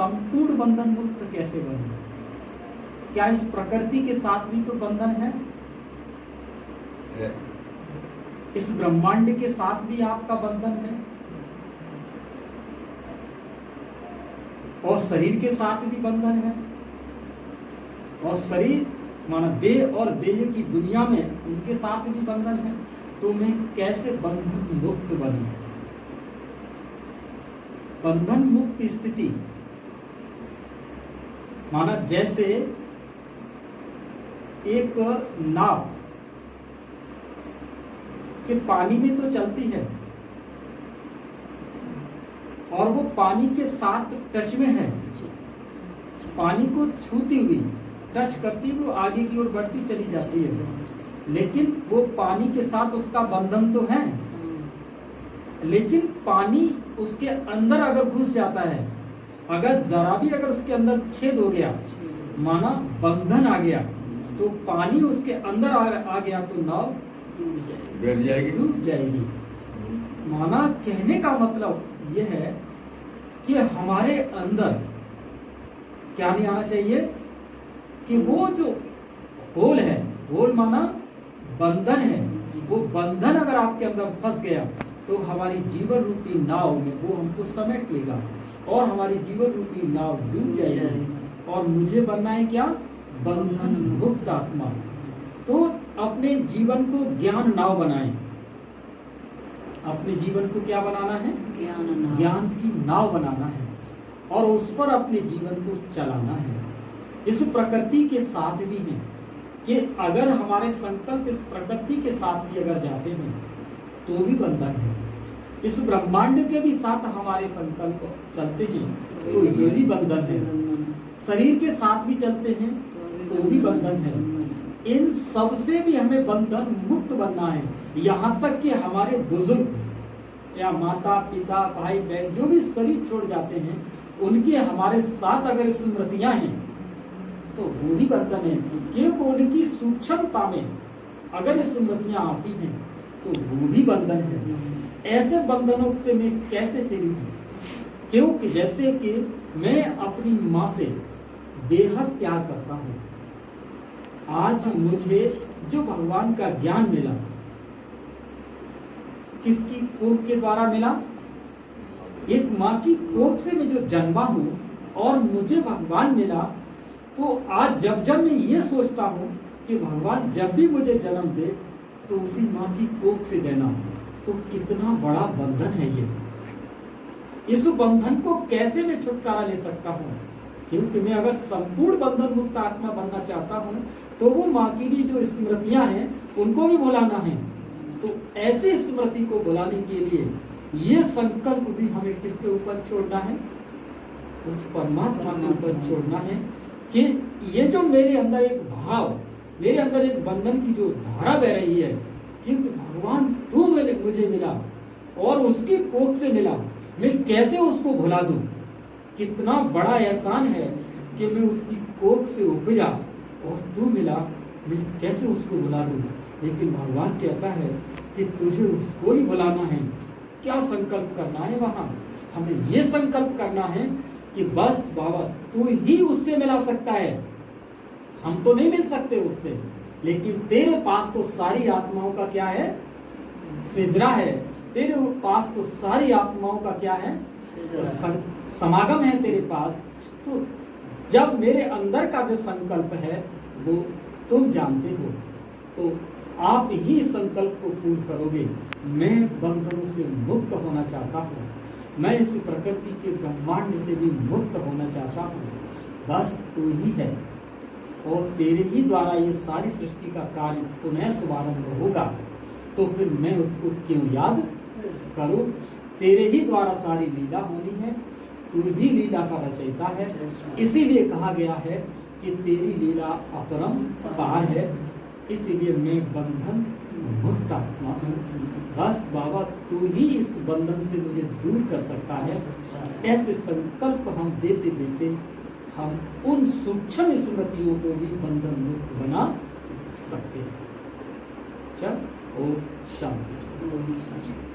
संपूर्ण बंधन मुक्त कैसे बने? क्या इस प्रकृति के साथ भी तो बंधन है? इस ब्रह्मांड के साथ भी आपका बंधन है, और शरीर के साथ भी बंधन है, और शरीर माना देह और देह की दुनिया में उनके साथ भी बंधन है। तो मैं कैसे बंधन मुक्त बनूं? बंधन मुक्त स्थिति माना जैसे एक नाव के पानी में तो चलती है और वो पानी के साथ टच में है, पानी को छूती हुई, टच करती हुई आगे की ओर बढ़ती चली जाती है, लेकिन वो पानी के साथ उसका बंधन तो है। लेकिन पानी उसके अंदर अगर घुस जाता है, अगर जरा भी अगर उसके अंदर छेद हो गया, माना बंधन आ गया, तो पानी उसके अंदर आ गया तो नाव डूब जाएगी। माना कहने का मतलब यह है कि हमारे अंदर क्या नहीं आना चाहिए कि वो जो होल है, होल माना बंधन है, वो बंधन अगर आपके अंदर फंस गया तो हमारी जीवन रूपी नाव में वो हमको समेट लेगा और हमारी जीवन रूपी नाव डूब जाएगी। और मुझे बनना है क्या? बंधन मुक्त आत्मा। तो अपने जीवन को ज्ञान नाव बनाएं। अपने जीवन को क्या बनाना है? ज्ञान की नाव बनाना है और उस पर अपने जीवन को चलाना है। इस प्रकृति के साथ भी है कि अगर हमारे संकल्प इस प्रकृति के साथ भी अगर जाते हैं तो भी बंधन है। इस ब्रह्मांड के भी साथ हमारे संकल्प चलते हैं तो ये भी बंधन है। शरीर के साथ भी चलते हैं तो भी बंधन है। इन सब से भी हमें बंधन मुक्त बनना है। यहाँ तक कि हमारे बुजुर्ग या माता पिता भाई बहन जो भी शरीर छोड़ जाते हैं, उनके हमारे साथ अगर स्मृतियां हैं तो वो भी बंधन है, क्योंकि उनकी सूक्ष्मता में अगर स्मृतियां आती हैं तो वो भी बंधन है। ऐसे बंधनों से मैं कैसे फ्री हूँ? क्योंकि जैसे कि मैं अपनी माँ से बेहद प्यार करता हूँ। आज मुझे जो भगवान का ज्ञान मिला, किसकी कोख के द्वारा मिला? एक माँ की कोख से मैं जो जन्मा हूँ और मुझे भगवान मिला, तो आज जब जब मैं ये सोचता हूँ कि भगवान जब भी मुझे जन्म दे तो उसी माँ की कोख से देना, तो कितना बड़ा बंधन है ये। इस बंधन को कैसे मैं छुटकारा ले सकता हूँ? क्योंकि मैं अगर संपूर्ण बंधन मुक्त आत्मा बनना चाहता हूँ तो वो माँ की भी जो स्मृतियां हैं उनको भी भुलाना है। तो ऐसी स्मृति को भुलाने के लिए ये संकल्प भी हमें किसके ऊपर छोड़ना है? उस परमात्मा के ऊपर छोड़ना है कि ये जो मेरे अंदर एक भाव, मेरे अंदर एक बंधन की जो धारा बह रही है, क्योंकि भगवान तू मुझे मिला और उसकी कोख से मिला, मैं कैसे उसको भुला दूं? कितना बड़ा एहसान है कि मैं उसकी कोख से उपजा और तू मिला, मैं कैसे उसको भुला दूं? लेकिन भगवान कहता है कि तुझे उसको ही भुलाना है। क्या संकल्प करना है वहां? हमें ये संकल्प करना है कि बस बाबा तू ही उससे मिला सकता है, हम तो नहीं मिल सकते उससे, लेकिन तेरे पास तो सारी आत्माओं का क्या है? सिजरा है। तेरे पास तो सारी आत्माओं का क्या है? समागम है तेरे पास। तो जब मेरे अंदर का जो संकल्प है वो तुम जानते हो, तो आप ही संकल्प को पूर्ण करोगे। मैं बंधनों से मुक्त होना चाहता हूँ, मैं इस प्रकृति के ब्रह्मांड से भी मुक्त होना चाहता हूँ। बस तू ही है और तेरे ही द्वारा ये सारी सृष्टि का कार्य पुनः शुभारंभ होगा, तो फिर मैं उसको क्यों याद करूं? तेरे ही द्वारा सारी लीला होनी है, तू ही लीला का रचयिता है। इसीलिए कहा गया है कि तेरी लीला अपरंपार है, इसीलिए मैं बंधन मुक्त आत्मा हूँ। बस बाबा तू ही इस बंधन से मुझे दूर कर सकता है। ऐसे संकल्प हम देते देते हम उन सूक्ष्म स्मृतियों को भी बंधन मुक्त बना सकते हैं। चल, ओम शांति।